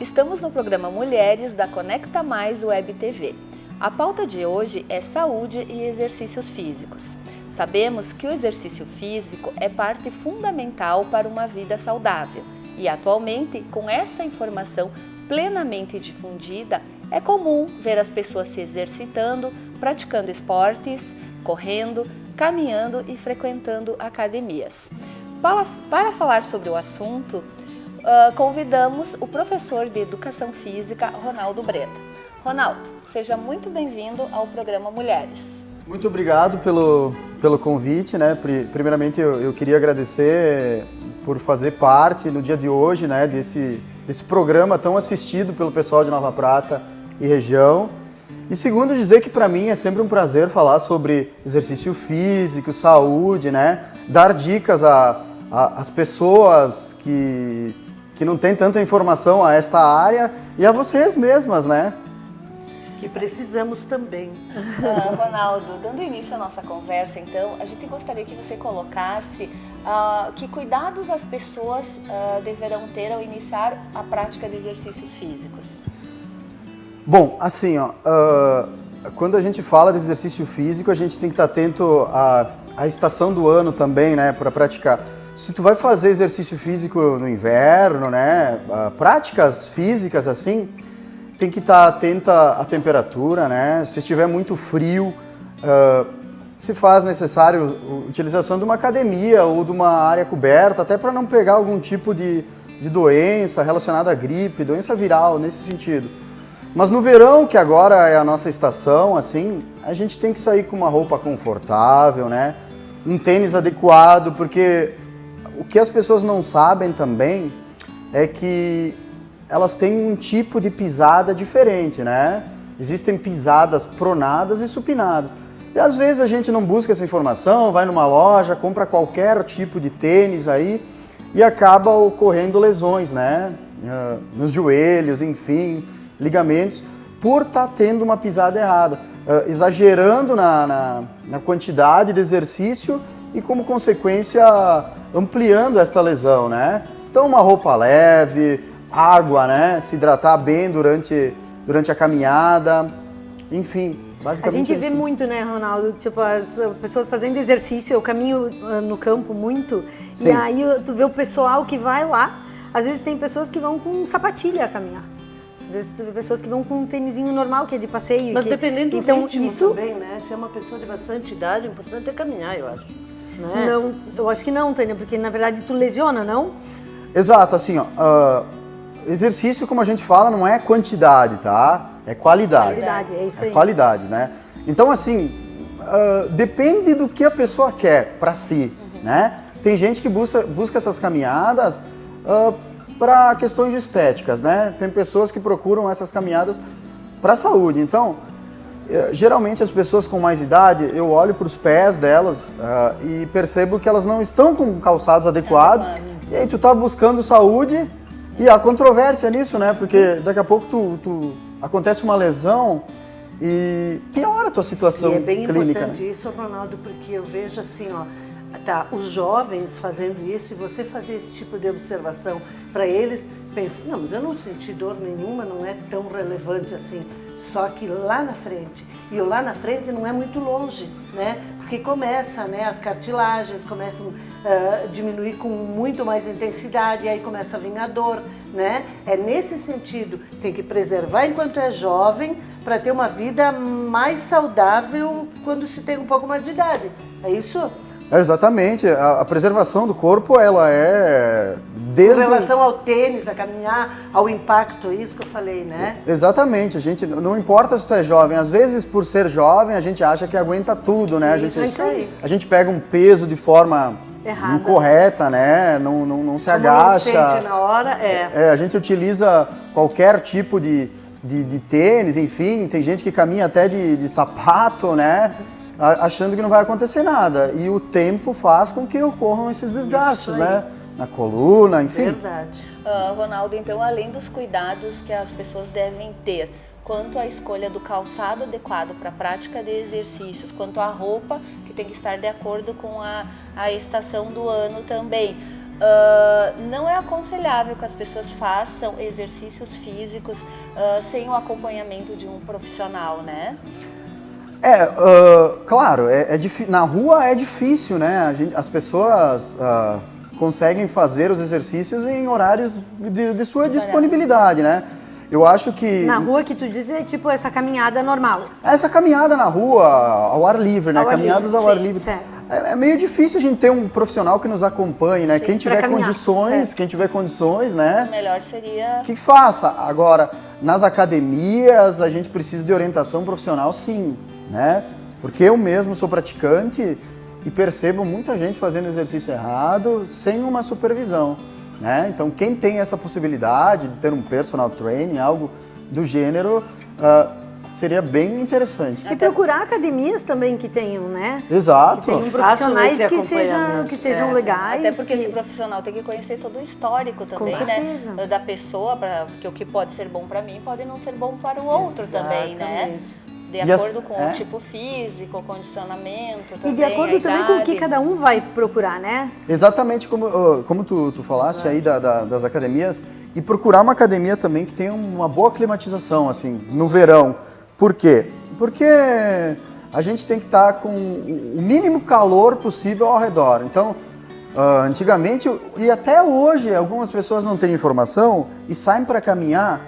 Estamos no programa Mulheres da Conecta Mais Web TV. A pauta de hoje é saúde e exercícios físicos. Sabemos que o exercício físico é parte fundamental para uma vida saudável e atualmente, com essa informação plenamente difundida, é comum ver as pessoas se exercitando, praticando esportes, correndo, caminhando e frequentando academias. Para falar sobre o assunto, convidamos o professor de Educação Física, Ronaldo Breda. Ronaldo, seja muito bem-vindo ao programa Mulheres. Muito obrigado pelo convite, né? Primeiramente, eu queria agradecer por fazer parte no dia de hoje, né, desse programa tão assistido pelo pessoal de Nova Prata e região. E segundo, dizer que para mim é sempre um prazer falar sobre exercício físico, saúde, né? Dar dicas às pessoas que não têm tanta informação a esta área e a vocês mesmas, né? Que precisamos também. Ronaldo, dando início à nossa conversa, então, a gente gostaria que você colocasse que cuidados as pessoas deverão ter ao iniciar a prática de exercícios físicos. Bom, assim, quando a gente fala de exercício físico, a gente tem que estar atento à estação do ano também, né, para praticar. Se tu vai fazer exercício físico no inverno, né, práticas físicas assim, tem que estar atenta à temperatura, né? Se estiver muito frio, se faz necessário a utilização de uma academia ou de uma área coberta, até para não pegar algum tipo de doença relacionada à gripe, doença viral, nesse sentido. Mas no verão, que agora é a nossa estação, assim, a gente tem que sair com uma roupa confortável, né? Um tênis adequado, porque o que as pessoas não sabem também é que elas têm um tipo de pisada diferente, né? Existem pisadas pronadas e supinadas. E às vezes a gente não busca essa informação, vai numa loja, compra qualquer tipo de tênis aí e acaba ocorrendo lesões, né? Nos joelhos, enfim, ligamentos, por estar tendo uma pisada errada, exagerando na quantidade de exercício e como consequência ampliando esta lesão, né? Então uma roupa leve, água, né? Se hidratar bem durante a caminhada, enfim, basicamente. A gente vê muito, né, Ronaldo? Tipo, as pessoas fazendo exercício, eu caminho no campo muito, Sim. E aí tu vê o pessoal que vai lá, às vezes tem pessoas que vão com sapatilha a caminhar. Às vezes tu vê pessoas que vão com um tênisinho normal, que é de passeio. Mas dependendo do então, ritmo isso também, né? Se é uma pessoa de bastante idade, o importante é caminhar, eu acho. Né? Não, eu acho que não, Tânia, porque na verdade tu lesiona, não? Exato, assim, exercício, como a gente fala, não é quantidade, tá? É qualidade. Qualidade, é isso aí. É qualidade, né? Então, assim, depende do que a pessoa quer para si, né? Tem gente que busca essas caminhadas para questões estéticas, né? Tem pessoas que procuram essas caminhadas para a saúde. Então, geralmente as pessoas com mais idade, eu olho para os pés delas e percebo que elas não estão com calçados adequados. E aí tu tá buscando saúde e há controvérsia nisso, né? Porque daqui a pouco acontece uma lesão e piora a tua situação E é bem clínica. importante isso, Ronaldo, porque eu vejo assim, ó, tá, os jovens fazendo isso e você fazer esse tipo de observação para eles, pensa, não, mas eu não senti dor nenhuma, não é tão relevante assim. Só que lá na frente, e o lá na frente não é muito longe, né? Porque começa, né, as cartilagens começam a diminuir com muito mais intensidade, e aí começa a vir a dor, né? É nesse sentido, tem que preservar enquanto é jovem, para ter uma vida mais saudável quando se tem um pouco mais de idade. É isso? Exatamente, a preservação do corpo, ela é desde... Com relação ao tênis, a caminhar, ao impacto, é isso que eu falei, né? Exatamente, a gente, não importa se tu é jovem, às vezes por ser jovem a gente acha que aguenta tudo, né? A gente pega um peso de forma Errada. Incorreta, né? Não se agacha. Não sente na hora, a gente utiliza qualquer tipo de tênis, enfim, tem gente que caminha até de sapato, né? Achando que não vai acontecer nada. E o tempo faz com que ocorram esses desgastes, né? Na coluna, enfim. Verdade. Ronaldo, então, além dos cuidados que as pessoas devem ter quanto à escolha do calçado adequado para a prática de exercícios, quanto à roupa, que tem que estar de acordo com a estação do ano também, Não é aconselhável que as pessoas façam exercícios físicos sem o acompanhamento de um profissional, né? Claro, na rua é difícil, né? As pessoas conseguem fazer os exercícios em horários de sua disponibilidade, né? Eu acho que... Na rua que tu diz é tipo essa caminhada normal. Essa caminhada na rua, ao ar livre, né? Caminhadas ao ar livre. Certo. É meio difícil a gente ter um profissional que nos acompanhe, né? Sim, quem tiver caminhar, condições, né? O melhor seria... Que faça. Agora, nas academias, a gente precisa de orientação profissional, sim, né? Porque eu mesmo sou praticante e percebo muita gente fazendo exercício errado sem uma supervisão, né? Então, quem tem essa possibilidade de ter um personal training, algo do gênero, seria bem interessante. E procurar academias também que tenham, né? Exato. Que tenham Façam profissionais esse que sejam legais. Até porque que... esse profissional tem que conhecer todo o histórico também, certeza. né? Da pessoa, porque o que pode ser bom para mim pode não ser bom para o outro também, né? De acordo com o tipo físico, o condicionamento também, E de acordo a também com o que idade. cada um vai procurar, né? Exatamente como tu falaste aí das academias, e procurar uma academia também que tenha uma boa climatização, assim, no verão. Por quê? Porque a gente tem que estar com o mínimo calor possível ao redor. Então, antigamente, e até hoje, algumas pessoas não têm informação e saem para caminhar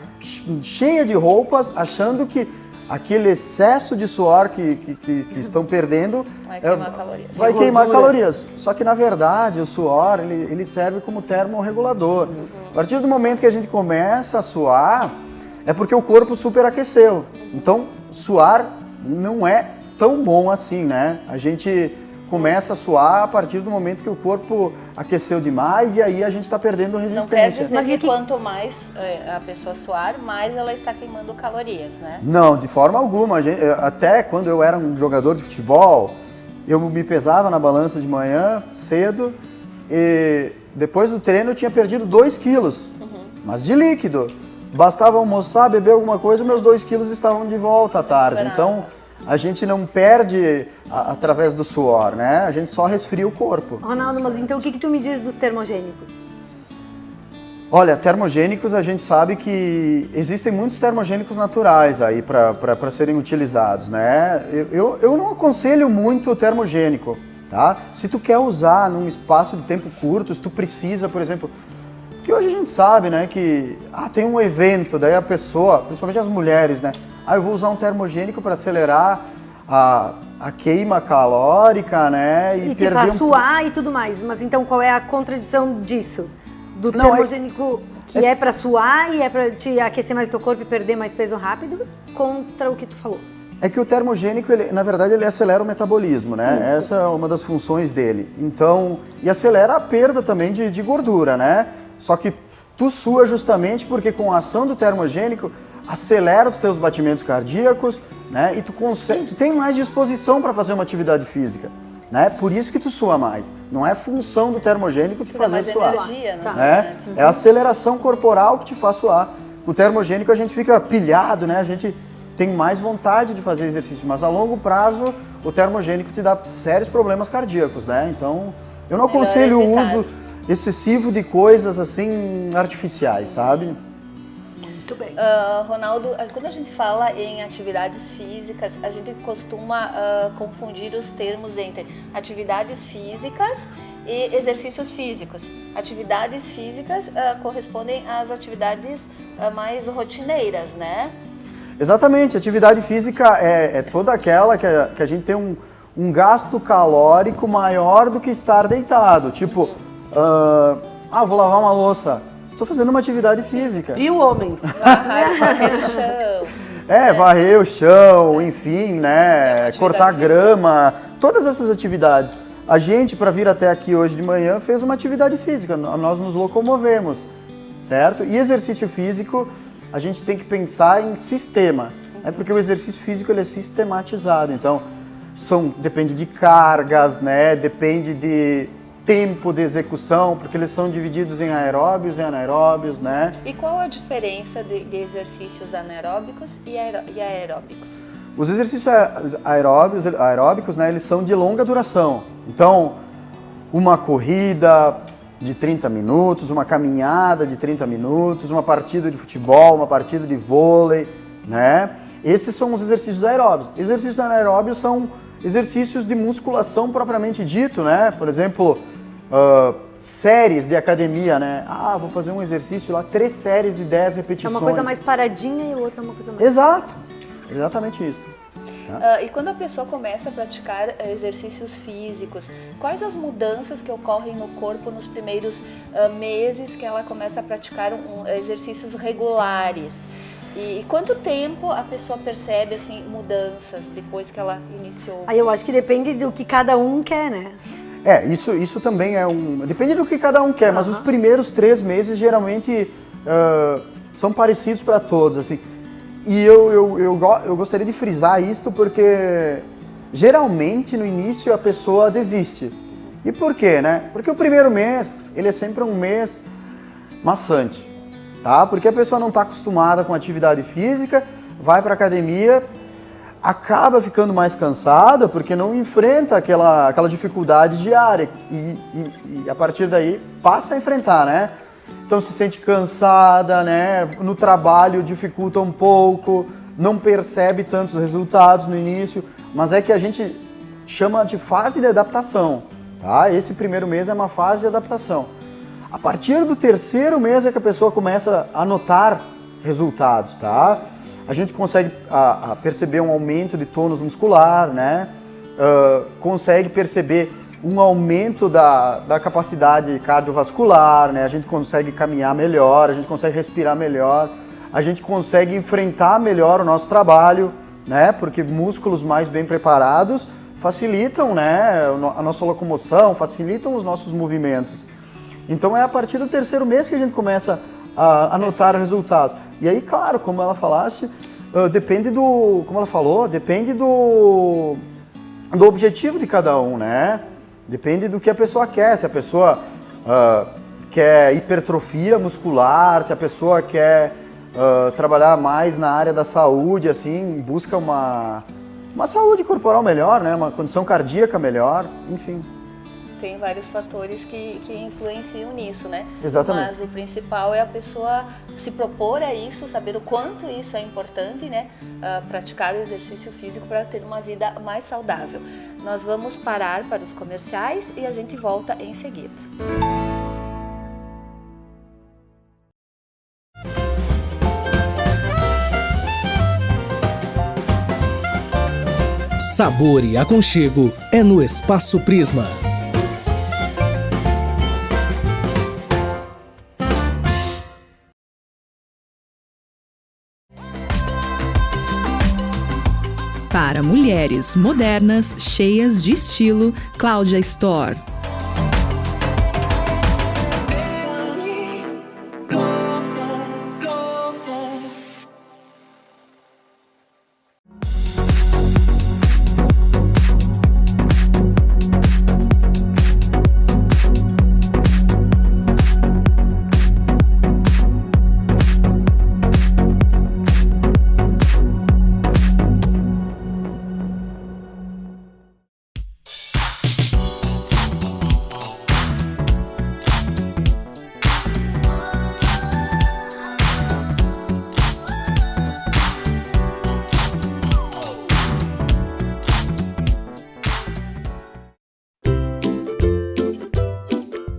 cheia de roupas, achando que aquele excesso de suor que estão perdendo Vai queimar calorias. vai queimar calorias. Só que, na verdade, o suor ele serve como termorregulador. A partir do momento que a gente começa a suar, é porque o corpo superaqueceu. Então, suar não é tão bom assim, né? A gente começa a suar a partir do momento que o corpo aqueceu demais e aí a gente está perdendo Não quer resistência. dizer que quanto mais a pessoa suar, mais ela está queimando calorias, né? Não, de forma alguma. Até quando eu era um jogador de futebol, eu me pesava na balança de manhã, cedo, e depois do treino eu tinha perdido 2 quilos, mas de líquido. Bastava almoçar, beber alguma coisa, meus 2 quilos estavam de volta à tarde. Então, a gente não perde através do suor, né? A gente só resfria o corpo. Ronaldo, mas então o que tu me diz dos termogênicos? Olha, termogênicos, a gente sabe que existem muitos termogênicos naturais aí para serem utilizados, né? Eu não aconselho muito o termogênico, tá? Se tu quer usar num espaço de tempo curto, se tu precisa, por exemplo... Porque hoje a gente sabe, né, que tem um evento, daí a pessoa, principalmente as mulheres, né? Eu vou usar um termogênico para acelerar a queima calórica, né? E que faz suar e tudo mais. Mas então qual é a contradição disso? Do termogênico que é para suar e é para te aquecer mais o teu corpo e perder mais peso rápido, contra o que tu falou? É que o termogênico, na verdade, ele acelera o metabolismo, né? Isso. Essa é uma das funções dele. Então, e acelera a perda também de gordura, né? Só que tu sua justamente porque com a ação do termogênico acelera os teus batimentos cardíacos, né? E tu tem mais disposição para fazer uma atividade física, né? Por isso que tu sua mais. Não é função do termogênico te fazer suar. Energia, né? Né? É a aceleração corporal que te faz suar. Com o termogênico a gente fica pilhado, né? A gente tem mais vontade de fazer exercício, mas a longo prazo o termogênico te dá sérios problemas cardíacos, né? Então, eu não aconselho o uso excessivo de coisas assim artificiais, sabe? Muito bem. Ronaldo, quando a gente fala em atividades físicas, a gente costuma confundir os termos entre atividades físicas e exercícios físicos. Atividades físicas correspondem às atividades mais rotineiras, né? Exatamente, atividade física é toda aquela que a gente tem um gasto calórico maior do que estar deitado. Tipo, vou lavar uma louça. Estou fazendo uma atividade física. Viu, homens? Varrer o chão. Varrer o chão, enfim, né? Cortar grama, todas essas atividades. A gente, para vir até aqui hoje de manhã, fez uma atividade física, nós nos locomovemos, certo? E exercício físico, a gente tem que pensar em sistema, né? Porque o exercício físico ele é sistematizado, então depende de cargas, né? Depende de tempo de execução, porque eles são divididos em aeróbios e anaeróbios, né? E qual a diferença de exercícios anaeróbicos e aeróbicos? Os exercícios aeróbicos, né, eles são de longa duração. Então, uma corrida, de 30 minutos, uma caminhada de 30 minutos, uma partida de futebol, uma partida de vôlei, né? Esses são os exercícios aeróbios. Exercícios anaeróbios são exercícios de musculação propriamente dito, né? Por exemplo, séries de academia, né? Vou fazer um exercício lá, 3 séries de 10 repetições. É uma coisa mais paradinha e outra é uma coisa mais... Exato, exatamente isso. E quando a pessoa começa a praticar exercícios físicos, quais as mudanças que ocorrem no corpo nos primeiros meses que ela começa a praticar exercícios regulares? E quanto tempo a pessoa percebe assim, mudanças depois que ela iniciou? Aí eu acho que depende do que cada um quer, né? Isso também depende do que cada um quer, mas os primeiros 3 meses geralmente são parecidos para todos, assim. E eu gostaria de frisar isto porque geralmente no início a pessoa desiste. E por quê, né? Porque o primeiro mês, ele é sempre um mês maçante, tá? Porque a pessoa não está acostumada com atividade física, vai para a academia, acaba ficando mais cansada porque não enfrenta aquela dificuldade diária e a partir daí passa a enfrentar, né? Então se sente cansada, né? No trabalho dificulta um pouco, não percebe tantos resultados no início, mas é que a gente chama de fase de adaptação, tá? Esse primeiro mês é uma fase de adaptação. A partir do 3º mês é que a pessoa começa a notar resultados, tá? A gente consegue perceber um aumento de tônus muscular, né? Consegue perceber um aumento da capacidade cardiovascular, né? A gente consegue caminhar melhor, a gente consegue respirar melhor, a gente consegue enfrentar melhor o nosso trabalho, né? Porque músculos mais bem preparados facilitam, né, a nossa locomoção, facilitam os nossos movimentos. Então é a partir do 3º mês que a gente começa a notar resultados. E aí, claro, como ela falasse, depende do objetivo de cada um, né? Depende do que a pessoa quer, se a pessoa quer hipertrofia muscular, se a pessoa quer trabalhar mais na área da saúde, assim, busca uma saúde corporal melhor, né? Uma condição cardíaca melhor, enfim. Tem vários fatores que influenciam nisso, né? Exatamente. Mas o principal é a pessoa se propor a isso, saber o quanto isso é importante, né? Praticar o exercício físico para ter uma vida mais saudável. Nós vamos parar para os comerciais e a gente volta em seguida. Sabor e aconchego é no Espaço Prisma. Para mulheres modernas, cheias de estilo, Cláudia Store.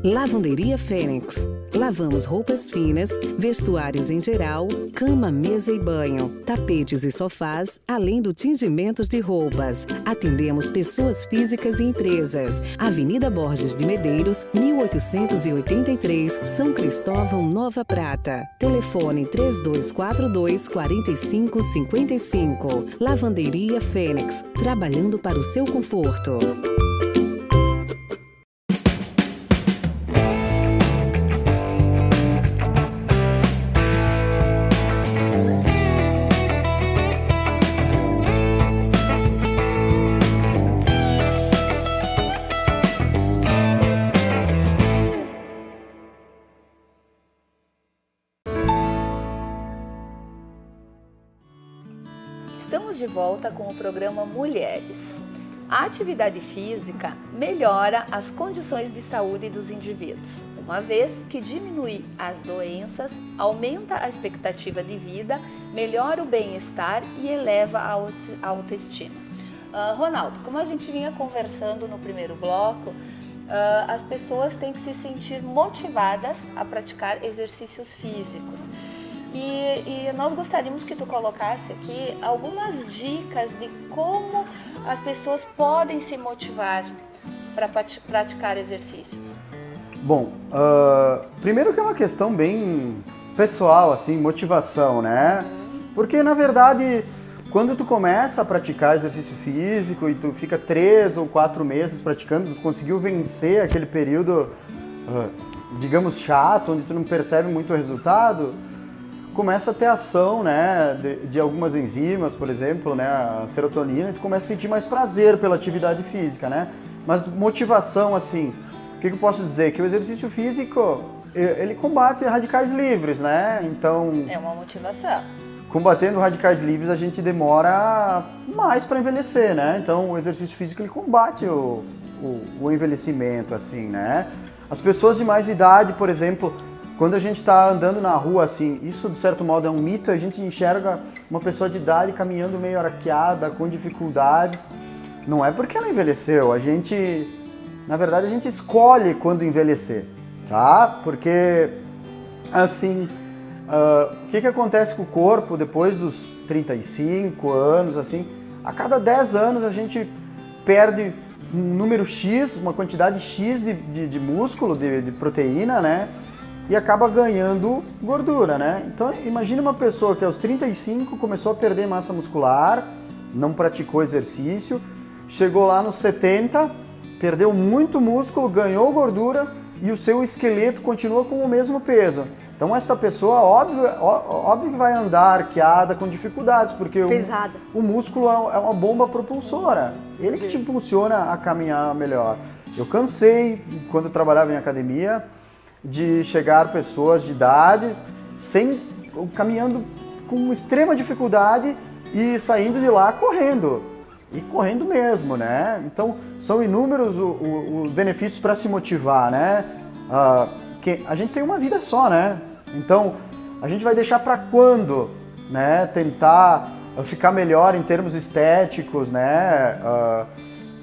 Lavanderia Fênix. Lavamos roupas finas, vestuários em geral, cama, mesa e banho, tapetes e sofás, além do tingimento de roupas. Atendemos pessoas físicas e empresas. Avenida Borges de Medeiros, 1883, São Cristóvão, Nova Prata. Telefone 3242-4555. Lavanderia Fênix. Trabalhando para o seu conforto. Estamos de volta com o programa Mulheres. A atividade física melhora as condições de saúde dos indivíduos. uma vez que diminui as doenças, aumenta a expectativa de vida, melhora o bem-estar e eleva a autoestima. Ronaldo, como a gente vinha conversando no primeiro bloco, as pessoas têm que se sentir motivadas a praticar exercícios físicos. E nós gostaríamos que tu colocasse aqui algumas dicas de como as pessoas podem se motivar para praticar exercícios. Bom, primeiro que é uma questão bem pessoal, assim, motivação, né? Porque, na verdade, quando tu começa a praticar exercício físico e tu fica 3 ou 4 meses praticando, tu conseguiu vencer aquele período, digamos, chato, onde tu não percebe muito o resultado, começa a ter ação, né, de algumas enzimas, por exemplo, né, a serotonina, e tu começa a sentir mais prazer pela atividade física, né? Mas motivação, assim, o que eu posso dizer? Que o exercício físico, ele combate radicais livres, né? Então... É uma motivação. Combatendo radicais livres, a gente demora mais para envelhecer, né? Então, o exercício físico, ele combate o envelhecimento, assim, né? As pessoas de mais idade, por exemplo, quando a gente está andando na rua, assim, isso, de certo modo, é um mito, a gente enxerga uma pessoa de idade caminhando meio arqueada, com dificuldades. Não é porque ela envelheceu, na verdade, a gente escolhe quando envelhecer, tá? Porque, assim... o que acontece com o corpo depois dos 35 anos, assim? A cada 10 anos a gente perde um número X, uma quantidade X de músculo, de proteína, né? E acaba ganhando gordura, né? Então imagina uma pessoa que aos 35 começou a perder massa muscular, não praticou exercício, chegou lá nos 70, perdeu muito músculo, ganhou gordura e o seu esqueleto continua com o mesmo peso. Então esta pessoa, óbvio que vai andar arqueada com dificuldades, porque o músculo é uma bomba propulsora. Ele que te impulsiona a caminhar melhor. Eu cansei, quando eu trabalhava em academia, de chegar pessoas de idade caminhando com extrema dificuldade e saindo de lá correndo. E correndo mesmo, né? Então, são inúmeros os benefícios para se motivar, né? Que a gente tem uma vida só, né? Então, a gente vai deixar para quando, né? Tentar ficar melhor em termos estéticos, né?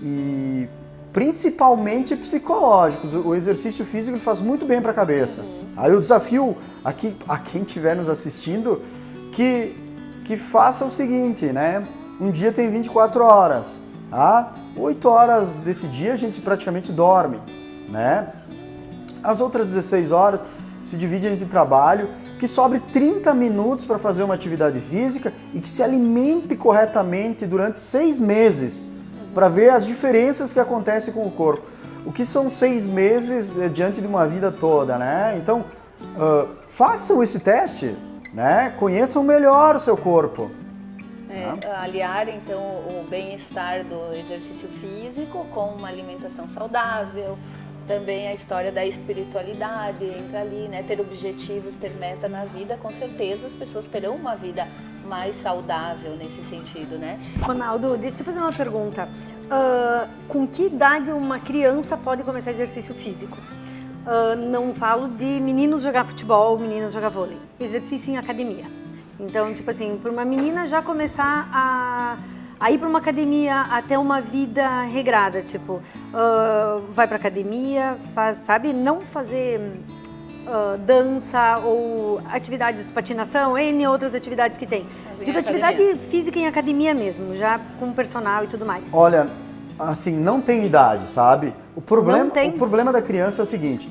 E principalmente psicológicos. O exercício físico faz muito bem para a cabeça. Aí eu desafio a quem estiver nos assistindo que faça o seguinte, né? Um dia tem 24 horas, tá? 8 horas desse dia a gente praticamente dorme, né? As outras 16 horas se dividem entre trabalho, que sobre 30 minutos para fazer uma atividade física e que se alimente corretamente durante 6 meses, para ver as diferenças que acontecem com o corpo. O que são 6 meses diante de uma vida toda, né? Então, façam esse teste, né? Conheçam melhor o seu corpo. Aliar, então, o bem-estar do exercício físico com uma alimentação saudável, também a história da espiritualidade entra ali, né? Ter objetivos, ter meta na vida, com certeza as pessoas terão uma vida mais saudável nesse sentido, né? Ronaldo, deixa eu te fazer uma pergunta. Com que idade uma criança pode começar exercício físico? Não falo de meninos jogar futebol, meninas jogar vôlei. Exercício em academia. Então, tipo assim, para uma menina já começar a ir para uma academia, a ter uma vida regrada, tipo, vai para academia, faz, sabe, não fazer dança ou atividades de patinação, N outras atividades que tem. Digo, atividade física em academia mesmo, já com personal e tudo mais. Olha, assim, não tem idade, sabe? O problema da criança é o seguinte,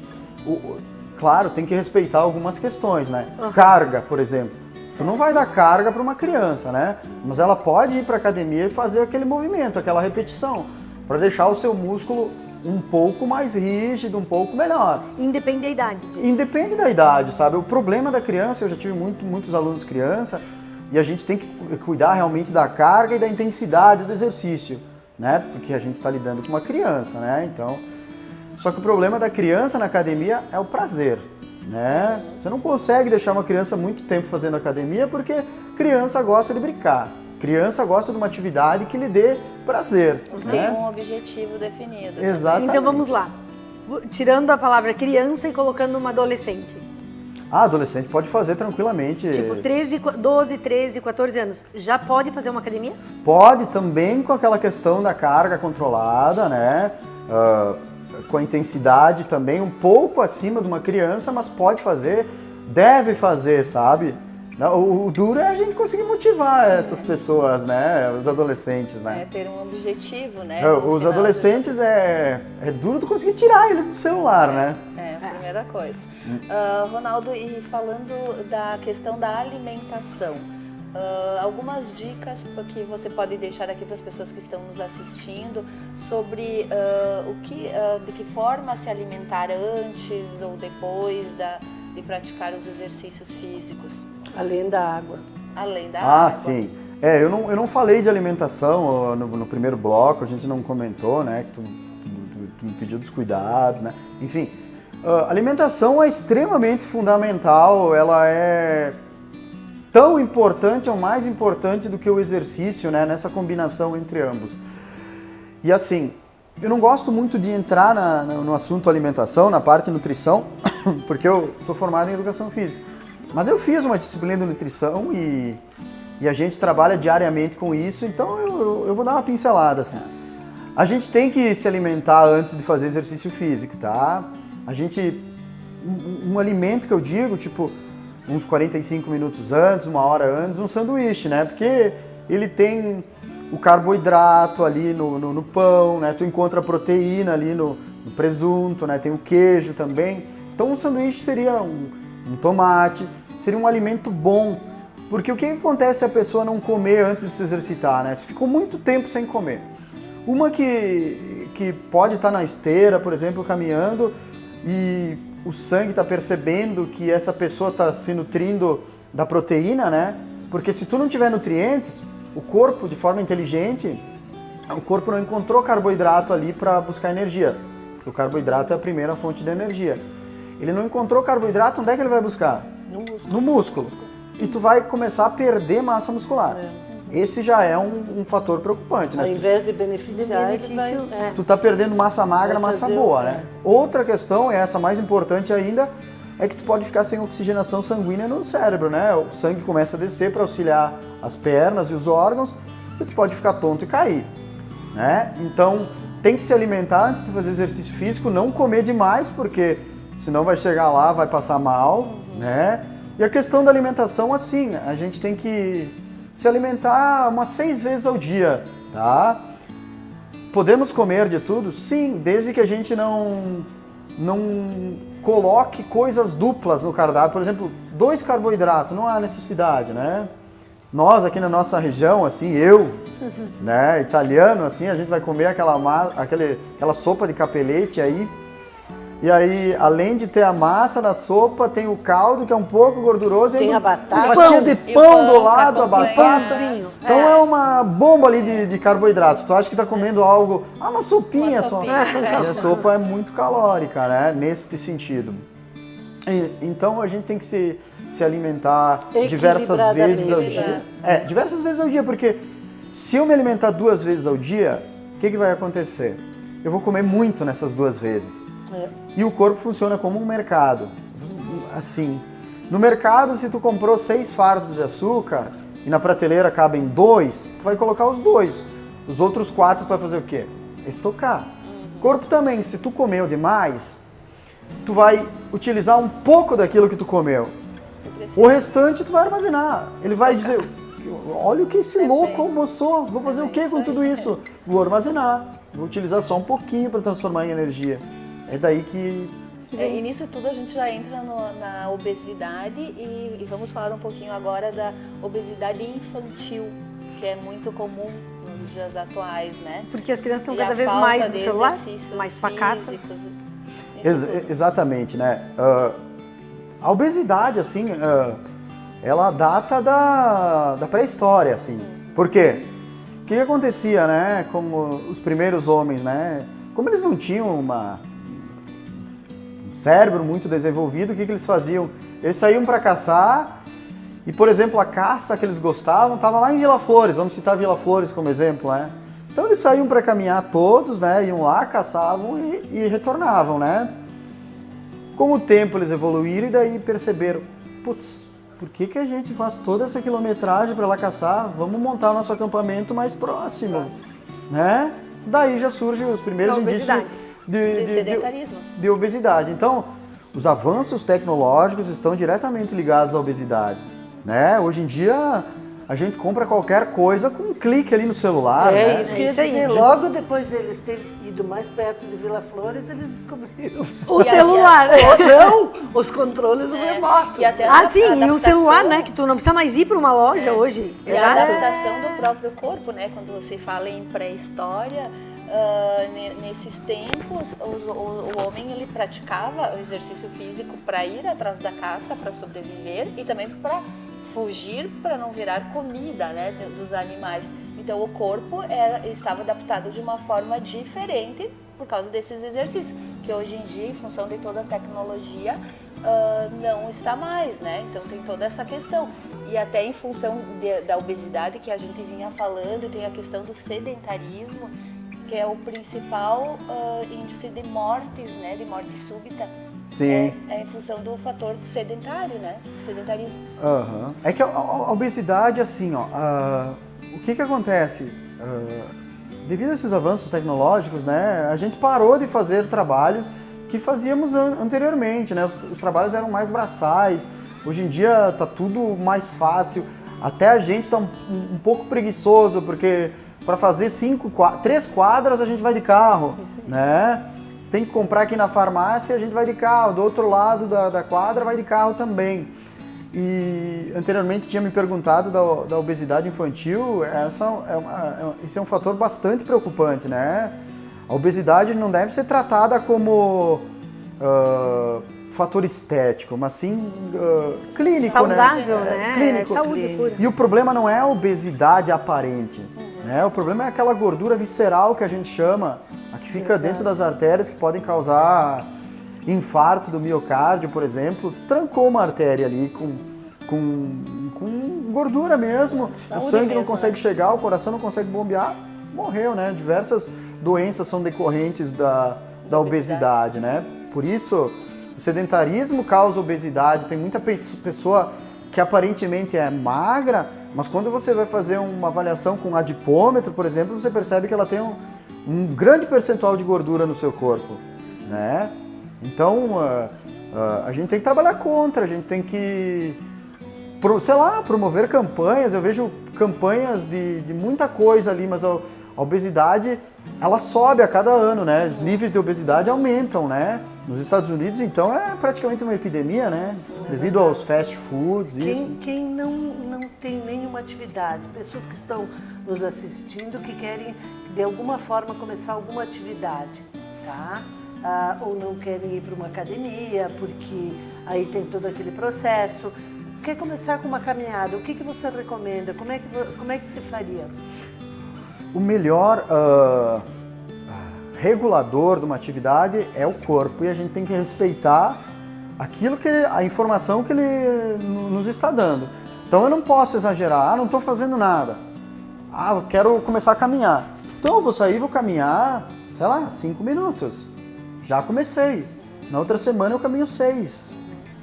claro, tem que respeitar algumas questões, né? Carga, por exemplo. Tu não vai dar carga para uma criança, né? Mas ela pode ir para a academia e fazer aquele movimento, aquela repetição, para deixar o seu músculo um pouco mais rígido, um pouco melhor. Independe da idade disso. Independe da idade, sabe? O problema da criança, eu já tive muitos alunos criança, e a gente tem que cuidar realmente da carga e da intensidade do exercício, né? Porque a gente está lidando com uma criança, né? Então, só que o problema da criança na academia é o prazer. Né? Você não consegue deixar uma criança muito tempo fazendo academia porque criança gosta de brincar. Criança gosta de uma atividade que lhe dê prazer. Tem um objetivo definido. Exatamente. Então vamos lá. tirando a palavra criança e colocando uma adolescente. Adolescente pode fazer tranquilamente. Tipo, 12, 13, 14 anos. Já pode fazer uma academia? Pode também com aquela questão da carga controlada, né? Com a intensidade também um pouco acima de uma criança, mas pode fazer, deve fazer, sabe? O duro é a gente conseguir motivar essas pessoas, né? Os adolescentes, né? Ter um objetivo, né? Os adolescentes é duro de conseguir tirar eles do celular, né? É a primeira coisa. Ronaldo, e falando da questão da alimentação, algumas dicas que você pode deixar aqui para as pessoas que estão nos assistindo sobre de que forma se alimentar antes ou depois de praticar os exercícios físicos. Além da água. Além da água. Sim. Eu não falei de alimentação no primeiro bloco, a gente não comentou, né? Que tu me pediu dos cuidados, né? Enfim, alimentação é extremamente fundamental, ela é tão importante ou mais importante do que o exercício, né? Nessa combinação entre ambos. E assim, eu não gosto muito de entrar no assunto alimentação, na parte nutrição, porque eu sou formado em educação física. Mas eu fiz uma disciplina de nutrição e a gente trabalha diariamente com isso, então eu vou dar uma pincelada, assim. A gente tem que se alimentar antes de fazer exercício físico, tá? Um alimento que eu digo, tipo, uns 45 minutos antes, 1 hora antes, um sanduíche, né? Porque ele tem o carboidrato ali no pão, né? Tu encontra a proteína ali no presunto, né? Tem o queijo também. Então um sanduíche seria um tomate, seria um alimento bom. Porque o que acontece se a pessoa não comer antes de se exercitar, né? Se ficou muito tempo sem comer. Uma que pode estar na esteira, por exemplo, caminhando e o sangue está percebendo que essa pessoa está se nutrindo da proteína, né? Porque se tu não tiver nutrientes, o corpo, de forma inteligente, o corpo não encontrou carboidrato ali para buscar energia. Porque o carboidrato é a primeira fonte de energia. Ele não encontrou carboidrato, onde é que ele vai buscar? No músculo. E tu vai começar a perder massa muscular. Esse já é um fator preocupante, né? Ao invés de beneficiar, Tu tá perdendo massa magra, massa boa, né? Outra questão, e essa mais importante ainda, é que tu pode ficar sem oxigenação sanguínea no cérebro, né? O sangue começa a descer para auxiliar as pernas e os órgãos, e tu pode ficar tonto e cair, né? Então, tem que se alimentar antes de fazer exercício físico, não comer demais, porque senão vai chegar lá, vai passar mal, né? E a questão da alimentação, assim, a gente tem que se alimentar umas 6 vezes ao dia, tá? Podemos comer de tudo? Sim, desde que a gente não coloque coisas duplas no cardápio. Por exemplo, 2 carboidratos, não há necessidade, né? Nós aqui na nossa região, assim, né, italiano, assim, a gente vai comer aquela sopa de capelete aí. E aí, além de ter a massa da sopa, tem o caldo, que é um pouco gorduroso. Tem a batata. Uma fatia de pão do lado, a batata. Pãozinho. Então é uma bomba ali de carboidratos. Tu acha que tá comendo algo... uma sopinha só. E a sopa é muito calórica, né? Nesse sentido. Então a gente tem que se alimentar diversas vezes ao dia. Diversas vezes ao dia, porque se eu me alimentar 2 vezes ao dia, o que vai acontecer? Eu vou comer muito nessas 2 vezes. E o corpo funciona como um mercado. Assim, no mercado, se tu comprou 6 fardos de açúcar e na prateleira cabem 2, tu vai colocar os 2. Os outros 4 tu vai fazer o quê? Estocar. Corpo também, se tu comeu demais, tu vai utilizar um pouco daquilo que tu comeu. O restante tu vai armazenar. Ele vai dizer, olha o que esse louco almoçou, vou fazer o que com tudo isso? Vou armazenar, vou utilizar só um pouquinho para transformar em energia. É daí que... E nisso tudo a gente já entra na obesidade e vamos falar um pouquinho agora da obesidade infantil, que é muito comum nos dias atuais, né? Porque as crianças estão E cada a vez falta mais no de celular, exercícios mais pacatas. físicos, Exatamente, né? A obesidade, assim, ela data da pré-história, assim. Por quê? O que acontecia, né? Como os primeiros homens, né? Como eles não tinham um cérebro muito desenvolvido, o que eles faziam? Eles saíam para caçar e, por exemplo, a caça que eles gostavam estava lá em Vila Flores. Vamos citar Vila Flores como exemplo, né? Então eles saíam para caminhar todos, né? Iam lá, caçavam e retornavam, né? Com o tempo eles evoluíram e daí perceberam, putz, por que a gente faz toda essa quilometragem para lá caçar? Vamos montar o nosso acampamento mais próximo, né? Daí já surgem os primeiros indícios de sedentarismo. De obesidade. Então, os avanços tecnológicos estão diretamente ligados à obesidade, né? Hoje em dia, a gente compra qualquer coisa com um clique ali no celular, né? Isso que eu ia dizer, logo depois deles terem ido mais perto de Vila Flores, eles descobriram O celular. não, os controles remotos. E até Ah, sim, e o adaptação- celular, né? Que tu não precisa mais ir para uma loja hoje. E a adaptação do próprio corpo, né? Quando você fala em pré-história, nesses tempos, o homem ele praticava o exercício físico para ir atrás da caça, para sobreviver e também para fugir, para não virar comida, né, dos animais. Então o corpo estava adaptado de uma forma diferente por causa desses exercícios, que hoje em dia, em função de toda a tecnologia, não está mais, né? Então tem toda essa questão. E até em função da obesidade que a gente vinha falando, tem a questão do sedentarismo, que é o principal índice de mortes, né? De morte súbita. Sim. É em função do fator sedentário, né? Sedentarismo. Uhum. É que a obesidade, assim, ó, o que acontece? Devido a esses avanços tecnológicos, né, a gente parou de fazer trabalhos que fazíamos anteriormente, né? Os trabalhos eram mais braçais, hoje em dia tá tudo mais fácil, até a gente tá um pouco preguiçoso, porque para fazer 3 quadras a gente vai de carro, né? Você tem que comprar aqui na farmácia, a gente vai de carro, do outro lado da quadra vai de carro também. E anteriormente tinha me perguntado da obesidade infantil, esse é um fator bastante preocupante, né? A obesidade não deve ser tratada como fator estético, mas sim clínico, saudável, né? né? Clínico. É saúde pura. E o problema não é a obesidade aparente, né? O problema é aquela gordura visceral que a gente chama, a que fica dentro das artérias, que podem causar infarto do miocárdio, por exemplo. Trancou uma artéria ali com gordura mesmo, Saúde o sangue mesmo, não consegue né? chegar, o coração não consegue bombear, morreu, né? Diversas doenças são decorrentes da obesidade, né? Por isso, o sedentarismo causa obesidade. Tem muita pessoa que aparentemente é magra, mas quando você vai fazer uma avaliação com adipômetro, por exemplo, você percebe que ela tem um grande percentual de gordura no seu corpo, né? Então, a gente tem que trabalhar contra, a gente tem que, sei lá, promover campanhas. Eu vejo campanhas de muita coisa ali, mas a obesidade, ela sobe a cada ano, né? Os níveis de obesidade aumentam, né? Nos Estados Unidos, então, é praticamente uma epidemia, né? Devido aos fast foods, isso. Quem não tem nenhuma atividade, pessoas que estão nos assistindo, que querem, de alguma forma, começar alguma atividade, tá? Ou não querem ir para uma academia, porque aí tem todo aquele processo. Quer começar com uma caminhada, o que você recomenda? Como é que se faria? O melhor regulador de uma atividade é o corpo, e a gente tem que respeitar a informação que ele nos está dando. Então eu não posso exagerar, não estou fazendo nada. Eu quero começar a caminhar. Então eu vou sair, vou caminhar, sei lá, 5 minutos. Já comecei. Na outra semana eu caminho 6.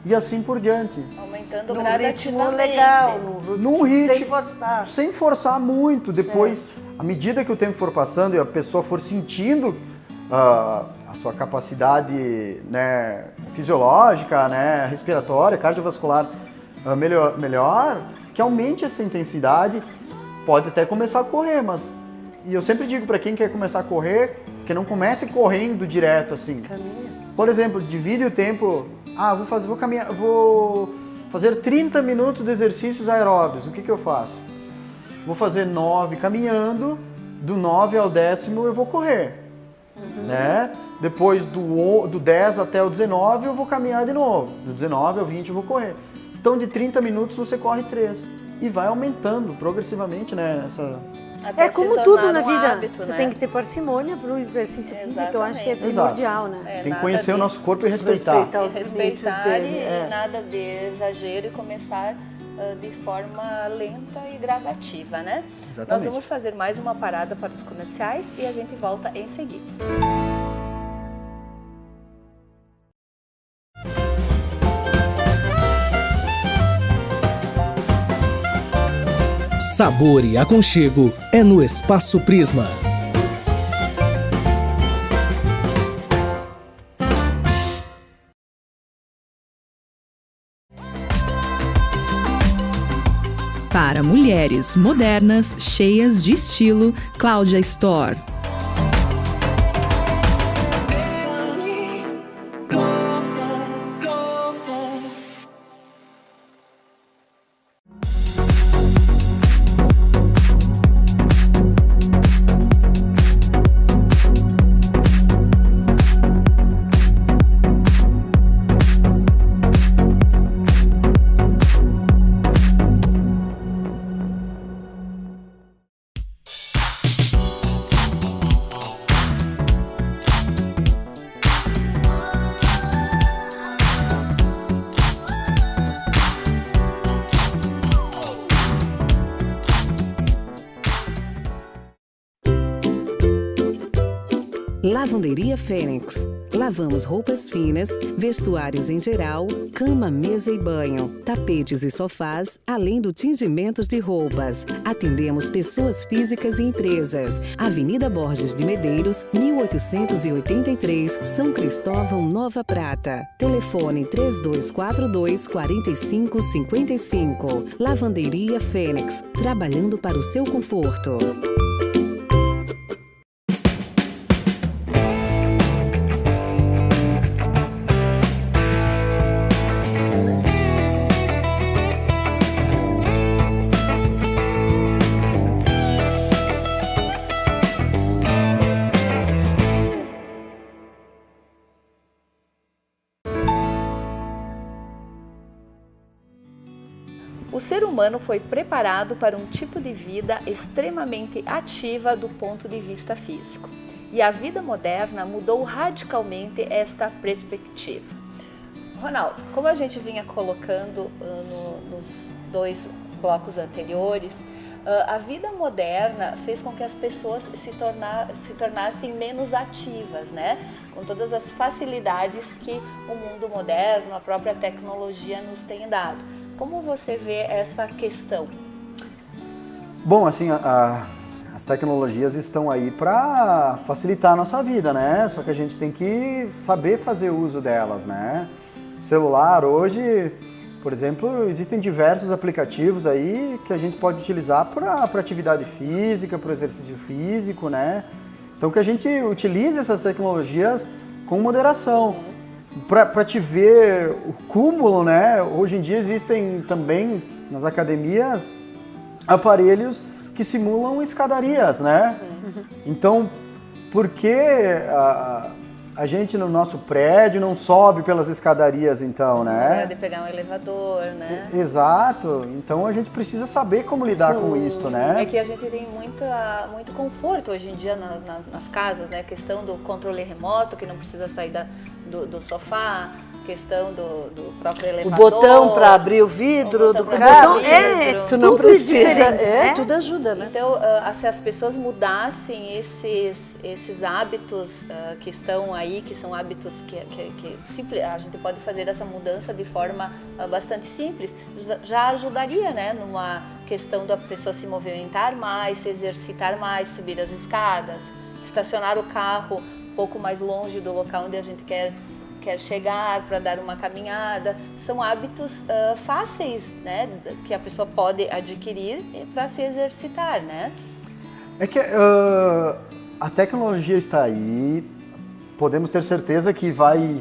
E assim por diante. Aumentando Num gradativamente. ritmo legal, Num ritmo, sem forçar. sem forçar muito. Depois, à medida que o tempo for passando e a pessoa for sentindo a sua capacidade, né, fisiológica, né, respiratória, cardiovascular melhor, que aumente essa intensidade, pode até começar a correr, mas... E eu sempre digo para quem quer começar a correr, que não comece correndo direto assim. Caminha. Por exemplo, divide o tempo. Vou fazer 30 minutos de exercícios aeróbios. O que eu faço? Vou fazer 9 caminhando, do 9 ao 10º eu vou correr. Né? Depois do 10 até o 19 eu vou caminhar de novo. Do 19 ao 20 eu vou correr. Então de 30 minutos você corre 3. E vai aumentando progressivamente, né? Até É se como tornar tudo na um vida. hábito, Tu né? tem que ter parcimônia para o exercício físico, eu acho que é Exatamente. primordial, né? É, Tem que nada conhecer o de- nosso corpo e respeitar. Respeitar os limites respeitar dele, e nada de exagero e começar de forma lenta e gradativa, né? Exatamente. Nós vamos fazer mais uma parada para os comerciais e a gente volta em seguida. Sabor e aconchego é no Espaço Prisma. Para mulheres modernas, cheias de estilo, Cláudia Store. Lavanderia Fênix. Lavamos roupas finas, vestuários em geral, cama, mesa e banho, tapetes e sofás, além do tingimento de roupas. Atendemos pessoas físicas e empresas. Avenida Borges de Medeiros, 1883, São Cristóvão, Nova Prata. Telefone 3242-4555. Lavanderia Fênix. Trabalhando para o seu conforto. O ser humano foi preparado para um tipo de vida extremamente ativa do ponto de vista físico. E a vida moderna mudou radicalmente esta perspectiva. Ronaldo, como a gente vinha colocando nos dois blocos anteriores, a vida moderna fez com que as pessoas se tornassem menos ativas, né? Com todas as facilidades que o mundo moderno, a própria tecnologia nos tem dado. Como você vê essa questão? Bom, assim, as tecnologias estão aí para facilitar a nossa vida, né? Só que a gente tem que saber fazer uso delas, né? O celular hoje, por exemplo, existem diversos aplicativos aí que a gente pode utilizar para atividade física, para o exercício físico, né? Então que a gente utilize essas tecnologias com moderação. Para te ver o cúmulo, né? Hoje em dia existem também nas academias aparelhos que simulam escadarias, né? Então, por que a gente no nosso prédio não sobe pelas escadarias, então, né? De pegar um elevador, né? Exato. Então a gente precisa saber como lidar com isso, né? É que a gente tem muito conforto hoje em dia nas casas, né? A questão do controle remoto, que não precisa sair do sofá, questão do próprio O elevador. botão para abrir o vidro do carro. Tu não precisa. Tudo ajuda, né? Então, se as pessoas mudassem esses hábitos que estão aí, que são hábitos que simples, a gente pode fazer essa mudança de forma bastante simples, já ajudaria, né? Numa questão da pessoa se movimentar mais, se exercitar mais, subir as escadas, estacionar o carro um pouco mais longe do local onde a gente quer chegar para dar uma caminhada. São hábitos fáceis, né, que a pessoa pode adquirir para se exercitar, né? É que a tecnologia está aí, podemos ter certeza que vai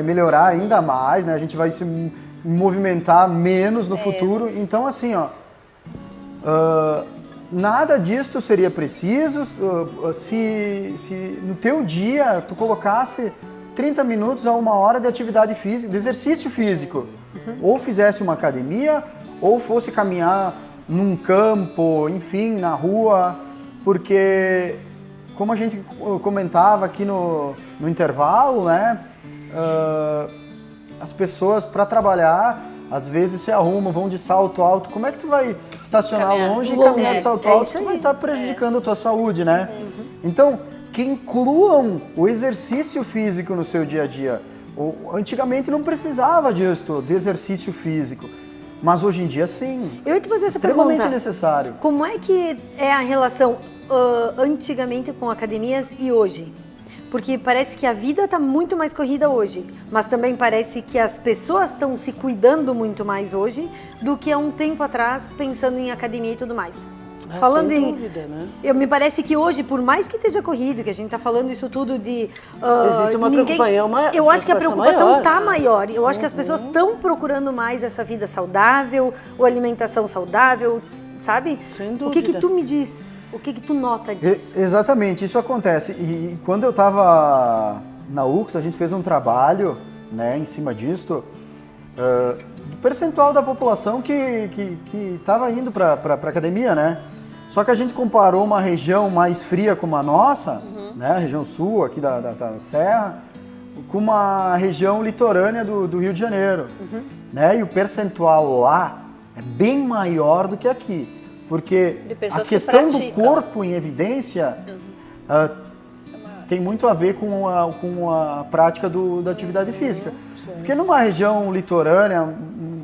melhorar ainda mais, né? A gente vai se movimentar menos no futuro. Então, assim, nada disso seria preciso se no teu dia tu colocasse 30 minutos a 1 hora de atividade física, de exercício físico. Ou fizesse uma academia, ou fosse caminhar num campo, enfim, na rua, porque, como a gente comentava aqui no intervalo, né, as pessoas, para trabalhar, às vezes se arrumam, vão de salto alto. Como é que tu vai estacionar longe e Longe. caminhar de salto É alto? isso Tu vai aí. estar prejudicando a tua saúde, né? Então, que incluam o exercício físico no seu dia a dia. Antigamente não precisava disso, de exercício físico, mas hoje em dia sim. Eu ia te fazer essa Extremamente pergunta. necessário. Como é que é a relação antigamente com academias e hoje? Porque parece que a vida está muito mais corrida hoje, mas também parece que as pessoas estão se cuidando muito mais hoje do que há um tempo atrás, pensando em academia e tudo mais. Falando sem em, dúvida, né? me parece que hoje, por mais que esteja corrido, que a gente está falando isso tudo de Existe uma preocupação maior. eu acho que a preocupação maior. está maior. Eu acho que as pessoas estão procurando mais essa vida saudável, ou alimentação saudável, sabe? Sem O que dúvida. tu me diz? O que tu nota disso? Exatamente, isso acontece. E quando eu estava na UX, a gente fez um trabalho, né, em cima disso, do percentual da população que estava indo para a academia, né? Só que a gente comparou uma região mais fria como a nossa, né, a região sul aqui da Serra, com uma região litorânea do Rio de Janeiro, né? E o percentual lá é bem maior do que aqui. Porque De pessoas a que questão do praticam. corpo em evidência tem muito a ver com a prática da atividade física. Porque numa região litorânea,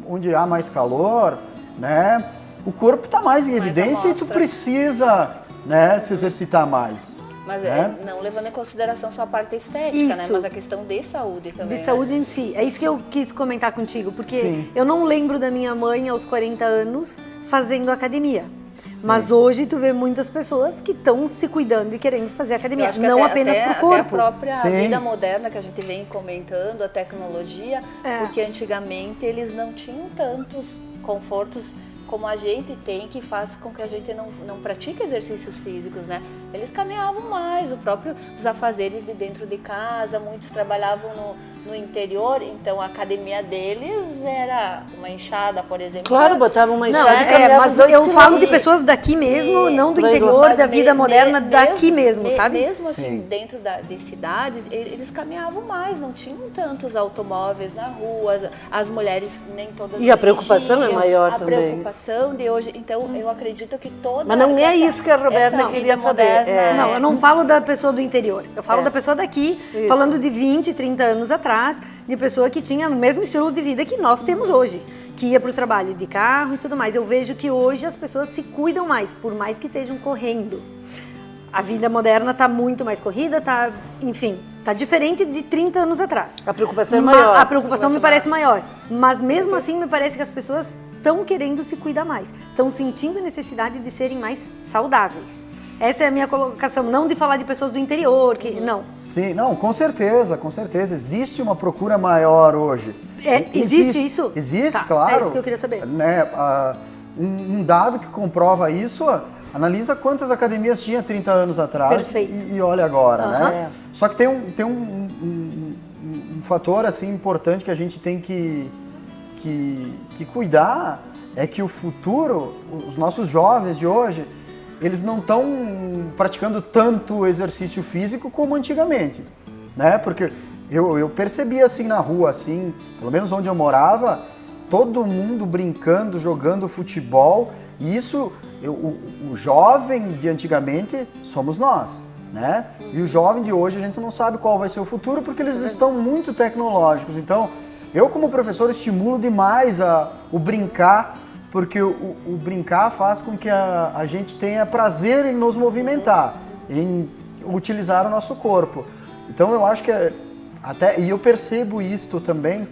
onde há mais calor, né, o corpo está mais em evidência e tu amostra. precisa, né, se exercitar mais. Mas né? não levando em consideração só a parte estética, né? Isso. Mas a questão de saúde também. De né? saúde em si. É isso que eu quis comentar contigo, porque Sim. eu não lembro da minha mãe aos 40 anos fazendo academia. Mas hoje tu vê muitas pessoas que estão se cuidando e querendo fazer Eu academia, acho que não até, apenas até, pro até a corpo. própria Sim. vida moderna que a gente vem comentando, a tecnologia, porque antigamente eles não tinham tantos confortos como a gente tem, que faz com que a gente não pratique exercícios físicos, né? Eles caminhavam mais, os afazeres de dentro de casa, muitos trabalhavam no interior, então a academia deles era uma enxada, por exemplo. Claro, botava uma Não, enxada e é, caminhava mas 2 eu falo de quilômetros. pessoas daqui mesmo, não do Mas interior, da vida me- moderna me- daqui mesmo, sabe? Mesmo assim, Sim. dentro de cidades, eles caminhavam mais, não tinham tantos automóveis na rua, as mulheres nem todas E a preocupação dirigiam, é maior a também. preocupação de hoje, então eu acredito que toda Mas não é isso que a Roberta essa queria vida saber. moderna, É. Não, eu não falo da pessoa do interior. Eu falo É. da pessoa daqui, Isso. falando de 20, 30 anos atrás, de pessoa que tinha o mesmo estilo de vida que nós temos hoje, que ia para o trabalho de carro e tudo mais. Eu vejo que hoje as pessoas se cuidam mais, por mais que estejam correndo. A vida moderna está muito mais corrida, enfim, está diferente de 30 anos atrás. A preocupação é maior. A preocupação me parece maior. Mas mesmo assim, me parece que as pessoas estão querendo se cuidar mais. Estão sentindo a necessidade de serem mais saudáveis. Essa é a minha colocação. Não de falar de pessoas do interior, não. Sim, não, com certeza, com certeza. Existe uma procura maior hoje. Existe isso? Existe, Tá, claro. é isso que eu queria saber. Né, um dado que comprova isso, analisa quantas academias tinha 30 anos atrás Perfeito. e olha agora, Aham. né? Só que tem um fator assim importante que a gente tem que cuidar, é que o futuro, os nossos jovens de hoje, eles não estão praticando tanto exercício físico como antigamente, né? Porque eu percebia assim na rua, assim, pelo menos onde eu morava, todo mundo brincando, jogando futebol, e isso, o jovem de antigamente somos nós, né? E o jovem de hoje a gente não sabe qual vai ser o futuro porque eles estão muito tecnológicos. Então, eu como professor estimulo demais o brincar, porque o brincar faz com que a gente tenha prazer em nos movimentar, em utilizar o nosso corpo. Então eu acho que e eu percebo isto também,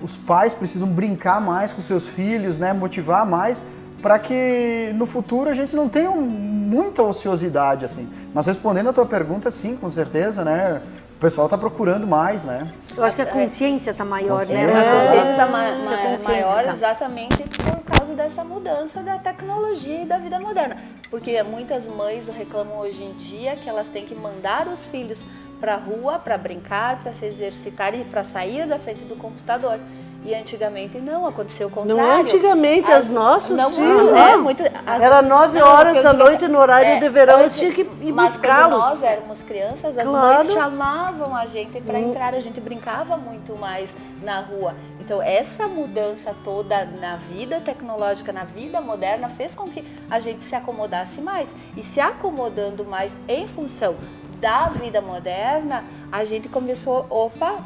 os pais precisam brincar mais com seus filhos, né, motivar mais, para que no futuro a gente não tenha muita ociosidade, assim. Mas respondendo a tua pergunta, sim, com certeza, né, o pessoal está procurando mais, né. Eu acho que a consciência está maior, Consciência. né? A consciência está consciência maior tá. exatamente por causa dessa mudança da tecnologia e da vida moderna. Porque muitas mães reclamam hoje em dia que elas têm que mandar os filhos para a rua para brincar, para se exercitar e para sair da frente do computador. E antigamente não, aconteceu o contrário. Não, antigamente, as nossas não, filhas, era 9 horas da noite no horário de verão, eu tinha que ir mas buscá-los. quando nós éramos crianças, as Claro. mães chamavam a gente para entrar, a gente brincava muito mais na rua. Então essa mudança toda na vida tecnológica, na vida moderna, fez com que a gente se acomodasse mais. E se acomodando mais em função da vida moderna, a gente começou,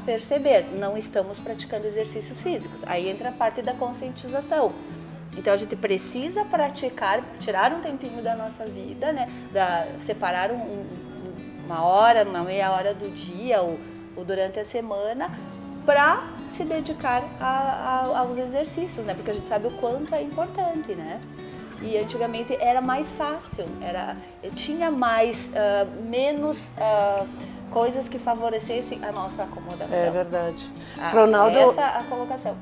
perceber, não estamos praticando exercícios físicos. Aí entra a parte da conscientização. Então a gente precisa praticar, tirar um tempinho da nossa vida, né? Separar uma hora, uma meia hora do dia ou durante a semana para se dedicar aos exercícios, né? Porque a gente sabe o quanto é importante, né? E antigamente era mais fácil, tinha menos coisas que favorecessem a nossa acomodação. É verdade. Ronaldo, essa é a colocação.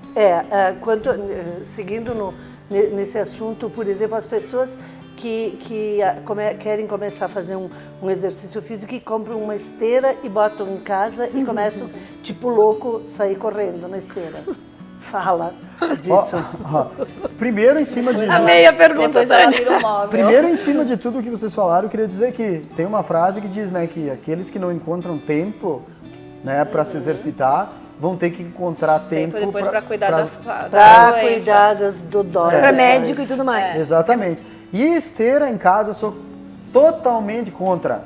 Seguindo nesse assunto, por exemplo, as pessoas que querem começar a fazer um exercício físico e compram uma esteira e botam em casa e começam, tipo louco, sair correndo na esteira. Fala disso. Primeiro, em cima de... Amei a pergunta, Depois ela vira um móvel. Primeiro, em cima de tudo que vocês falaram, eu queria dizer que tem uma frase que diz, né, que aqueles que não encontram tempo, né, para se exercitar, vão ter que encontrar tempo depois para cuidar da cuidar do dó. Para médico e tudo mais. Exatamente. E esteira em casa, eu sou totalmente contra.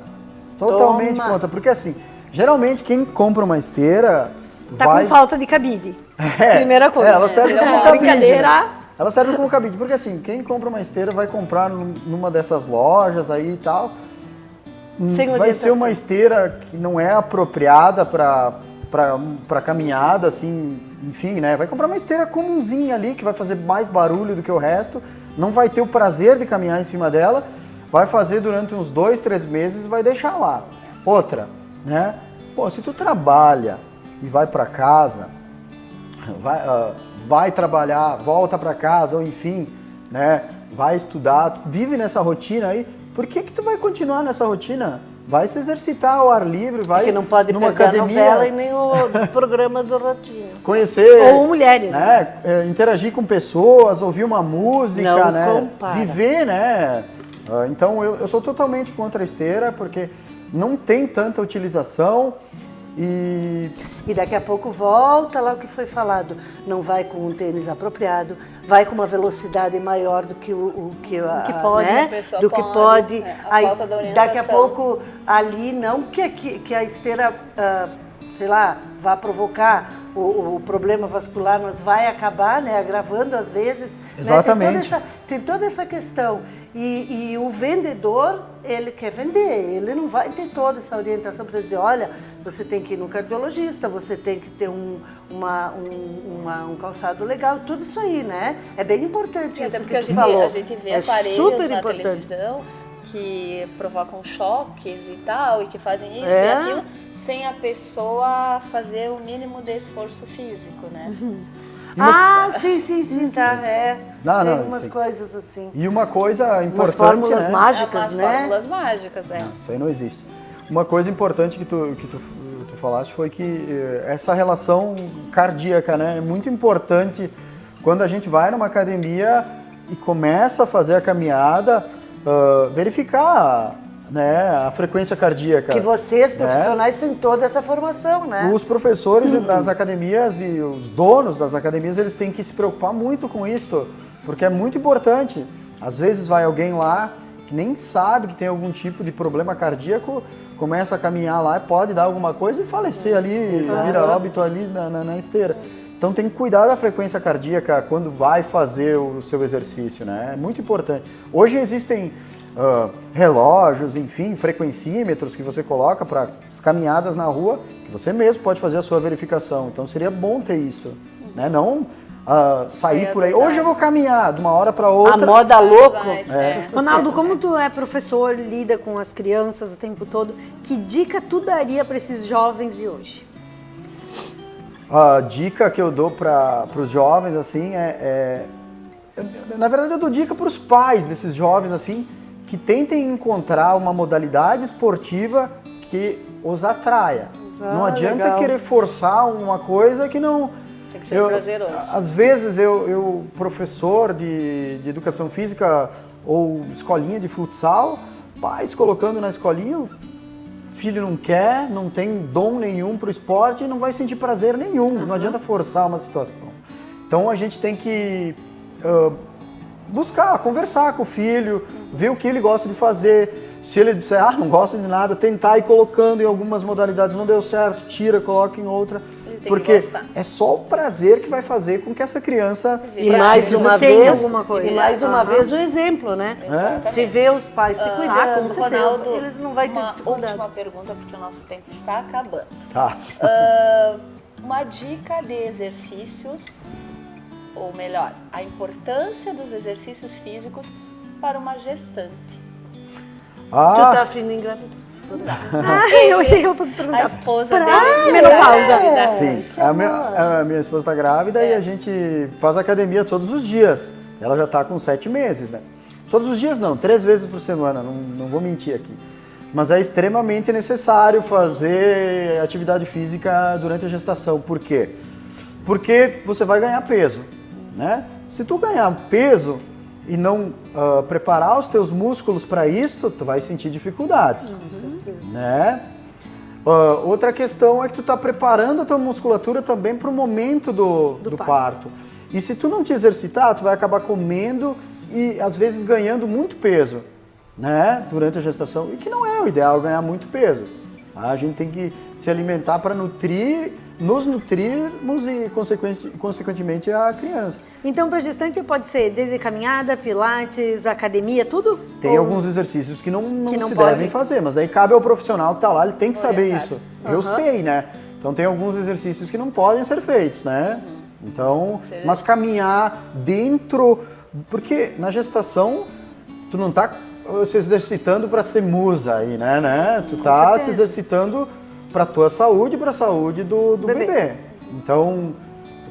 Totalmente contra. Porque assim, geralmente quem compra uma esteira Tá com falta de cabide. Primeira coisa. Ela serve como cabide. Brincadeira. Né? Ela serve como cabide. Porque assim, quem compra uma esteira vai comprar numa dessas lojas aí e tal. Vai ser uma esteira que não é apropriada para caminhada, assim, enfim, né? Vai comprar uma esteira comunzinha ali, que vai fazer mais barulho do que o resto, não vai ter o prazer de caminhar em cima dela, vai fazer durante uns 2, 3 meses e vai deixar lá. Outra, né? Pô, se tu trabalha e vai para casa, vai trabalhar, volta para casa, ou enfim, né? Vai estudar, vive nessa rotina aí, por que tu vai continuar nessa rotina? Vai se exercitar ao ar livre, vai porque não pode numa pegar academia, novela e nem o programa do Ratinho. Conhecer... Ou mulheres. Né? Interagir com pessoas, ouvir uma música, não né? compara. Viver, né? Então, eu sou totalmente contra a esteira, porque não tem tanta utilização e daqui a pouco volta lá o que foi falado. Não vai com um tênis apropriado, vai com uma velocidade maior do que o que pode, né? Do que pode. Aí, falta da orientação. Daqui a pouco ali não que a esteira, sei lá, vá provocar o problema vascular, mas vai acabar, né, agravando às vezes. Exatamente. Né? Tem toda essa questão. E o vendedor, ele quer vender, ele não vai ter toda essa orientação para dizer, olha, você tem que ir no cardiologista, você tem que ter um calçado legal, tudo isso aí, né? É bem importante isso porque que tu falou. A gente vê aparelhos na televisão que provocam choques e tal, e que fazem isso e aquilo, sem a pessoa fazer o mínimo de esforço físico, né? Sim, tá, Não, tem umas coisas assim. E uma coisa importante, umas fórmulas né? mágicas, né? Fórmulas mágicas, Não, isso aí não existe. Uma coisa importante que tu falaste foi que essa relação cardíaca, né? É muito importante quando a gente vai numa academia e começa a fazer a caminhada, verificar, né, a frequência cardíaca. Que vocês, profissionais, têm toda essa formação, né? Os professores das academias e os donos das academias, eles têm que se preocupar muito com isso, porque é muito importante. Às vezes vai alguém lá que nem sabe que tem algum tipo de problema cardíaco, começa a caminhar lá e pode dar alguma coisa e falecer ali, vira óbito ali na esteira. Então tem que cuidar da frequência cardíaca quando vai fazer o seu exercício, né? É muito importante. Hoje existem relógios, enfim, frequencímetros que você coloca para as caminhadas na rua, que você mesmo pode fazer a sua verificação. Então seria bom ter isso, né? Não sair por aí. Hoje eu vou caminhar de uma hora para outra. A moda louco. Ronaldo, como tu é professor, lida com as crianças o tempo todo, que dica tu daria para esses jovens de hoje? A dica que eu dou para os jovens, assim, na verdade eu dou dica para os pais desses jovens, assim, que tentem encontrar uma modalidade esportiva que os atraia. Não adianta querer forçar uma coisa que não Tem que ser prazeroso. Às vezes eu professor de educação física ou escolinha de futsal, pais colocando na escolinha, o filho não quer, não tem dom nenhum para o esporte e não vai sentir prazer nenhum, não adianta forçar uma situação. Então a gente tem que buscar, conversar com o filho, ver o que ele gosta de fazer. Se ele disser, não gosta de nada, tentar ir colocando em algumas modalidades, não deu certo, tira, coloca em outra. Porque é só o prazer que vai fazer com que essa criança... E mais uma vez, o exemplo, né? Exatamente. Se vê os pais se cuidando, Ronaldo, eles não vão ter uma dificuldade. última pergunta, porque o nosso tempo está acabando. Tá. Uma dica de exercícios, ou melhor, a importância dos exercícios físicos para uma gestante. Tu tá afim de engravidar? Eu achei que ela fosse perguntar. A esposa dele menopausa. Sim, a minha esposa está grávida e a gente faz academia todos os dias. Ela já está com 7 meses, né? Todos os dias não, 3 vezes por semana, não vou mentir aqui. Mas é extremamente necessário fazer atividade física durante a gestação. Por quê? Porque você vai ganhar peso, né? Se tu ganhar peso e não preparar os teus músculos para isso, tu vai sentir dificuldades, né? Outra questão é que tu tá preparando a tua musculatura também para o momento do parto. E se tu não te exercitar, tu vai acabar comendo e às vezes ganhando muito peso, né? Durante a gestação, e que não é o ideal ganhar muito peso. A gente tem que se alimentar para nos nutrirmos e, consequentemente, a criança. Então, para gestante pode ser desde caminhada, pilates, academia, tudo? Tem alguns exercícios que não se devem fazer, mas daí cabe ao profissional que está lá, ele tem que saber isso. Eu sei, né? Então, tem alguns exercícios que não podem ser feitos, né? Então, mas caminhar dentro... Porque na gestação, tu não está se exercitando para ser musa aí, né? Tu tá se exercitando para a tua saúde e para a saúde do bebê. Então,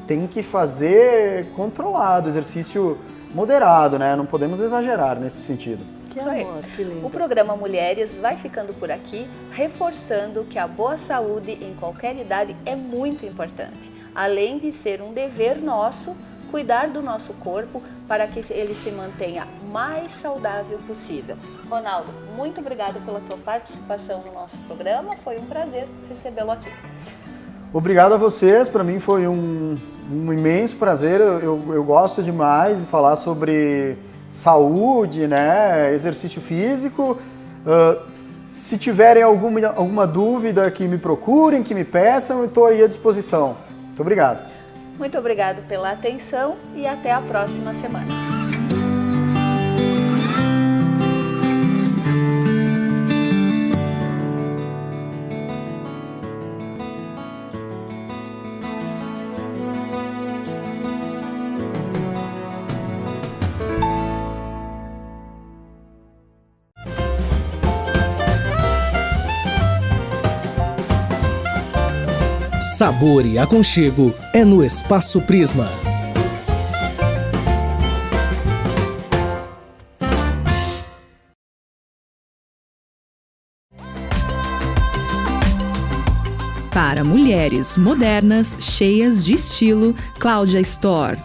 tem que fazer controlado, exercício moderado, né? Não podemos exagerar nesse sentido. Que amor, que lindo. O programa Mulheres vai ficando por aqui, reforçando que a boa saúde em qualquer idade é muito importante. Além de ser um dever nosso, cuidar do nosso corpo para que ele se mantenha mais saudável possível. Ronaldo, muito obrigada pela tua participação no nosso programa, foi um prazer recebê-lo aqui. Obrigado a vocês, para mim foi um imenso prazer, eu gosto demais de falar sobre saúde, né, exercício físico. Se tiverem alguma dúvida, que me procurem, que me peçam, eu estou aí à disposição. Muito obrigado. Muito obrigado pela atenção e até a próxima semana. Sabor e aconchego é no Espaço Prisma. Para mulheres modernas, cheias de estilo, Cláudia Store.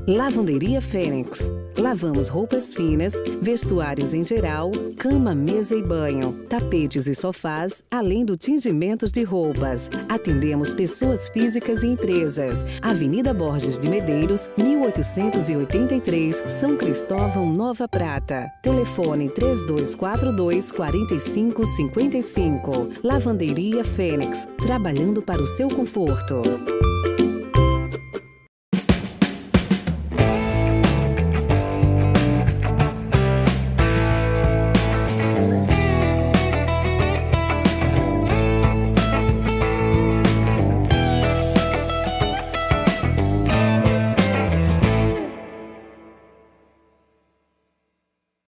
Lavanderia Fênix. Lavamos roupas finas, vestuários em geral, cama, mesa e banho, tapetes e sofás, além do tingimentos de roupas. Atendemos pessoas físicas e empresas. Avenida Borges de Medeiros, 1883, São Cristóvão, Nova Prata. Telefone 3242-4555. Lavanderia Fênix. Trabalhando para o seu conforto.